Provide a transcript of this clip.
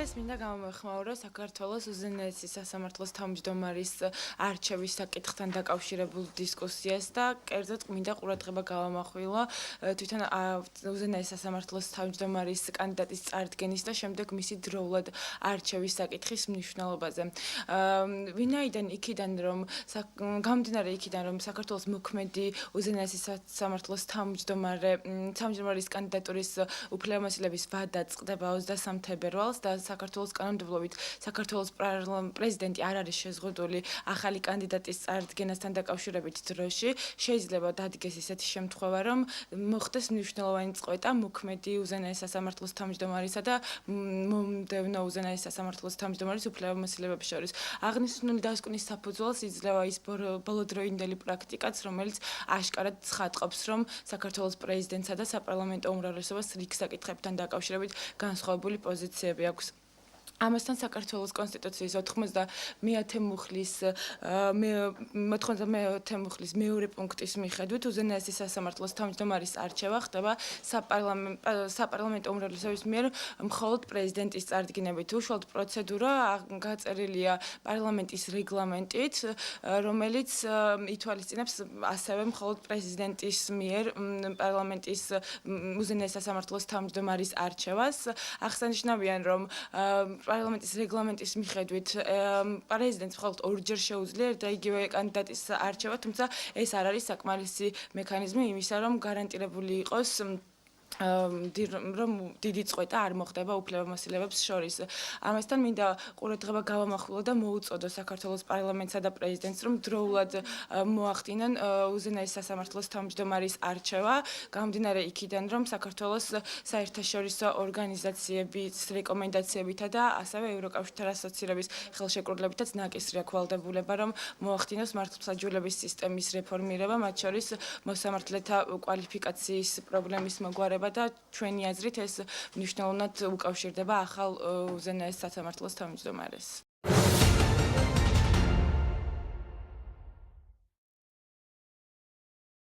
დღეს მინდა გამოვეხმაურო საქართველოს უზენაესი სასამართლოს თავმჯდომარის არჩევის საკითხთან დაკავშირებულ დისკუსიას და კერძოდ მინდა ყურადღება გავამახვილო თვითონ უზენაესი სასამართლოს თავმჯდომარის კანდიდატის წარდგენის და შემდეგ მისი დროულად არჩევის საკითხის მნიშვნელობაზე. ვინაიდან იქიდან რომ გამომდინარე იქიდან რომ საქართველოს მოქმედი უზენაესი სასამართლოს თავმჯდომარის კანდიდატურის უფლებამოსილების ვადა წყდება 23 თებერვალს და საქართველოს კანონმდებლობით საქართველოს პრეზიდენტი არ არის შეზღუდული ახალი კანდიდატის წარდგენასთან დაკავშირებით დროში, შეიძლება დადგეს ისეთი შემთხვევა, რომ მოხდეს მნიშვნელოვანი წყვეტა მოქმედი უზენაესი სასამართლოს თავმჯდომარისა და მომდევნო უზენაესი სასამართლოს თავმჯდომარის უფლებამოსილებებს შორის. აღნიშნული დასკვნის საფუძველს იძლევა ის ბოლოდროინდელი პრაქტიკაც, რომელიც აშკარად ცხადყოფს, რომ საქართველოს პრეზიდენტსა და საპარლამენტო უმრავლესობას რიგ საკითხებთან დაკავშირებით განსხვავებული პოზიციები აქვს. ამასთან საქართველოს კონსტიტუციის 91 მუხლის მეორე პუნქტის მიხედვით უზენაესი სასამართლოს თავმჯდომარის არჩევა ხდება საპარლამენტო უმრავლესობის მიერ მხოლოდ პრეზიდენტის წარდგინებით. უშუალოდ პროცედურა გაწერილია პარლამენტის რეგლამენტით, რომელიც ითვალისწინებს ასევე მხოლოდ პრეზიდენტის მიერ პარლამენტის უზენაესი სასამართლოს თავმჯდომარის არჩევას. აღსანიშნავია, რომ პარლამენტის რეგლამენტის მიხედვით პრეზიდენტს მხოლოდ ორჯერ შეუძლია და იგივე კანდიდატის არჩევა, თუმცა ეს არ არის საკმარისი მექანიზმი იმისა, რომ გარანტირებული იყოს რომ დიდი წყვეტა არ მოხდება უფლებამოსილებებს შორის. ამასთან მინდა ყურადღება გავამახვილო და მოუწოდო საქართველოს პარლამენტსა და პრეზიდენტს, რომ დროულად მოახდინონ უზენაესი სასამართლოს თავმჯდომარის არჩევა, გამომდინარე იქიდან, რომ საქართველოს საერთაშორისო ორგანიზაციების რეკომენდაციებითა და ასევე ევროკავშირთან ასოცირების ხელშეკრულებითაც ნაკისრია ქვალდებულება, რომ მოახდინოს მართლმსაჯულების სისტემის რეფორმირება, მათ შორის მოსამართლეთა კვალიფიკაციის პრობლემის მოგვარება და ჩვენი აზრით ეს მნიშვნელოვნად უკავშირდება ახალ უზენაეს სასამართლოს თავმჯდომარეს.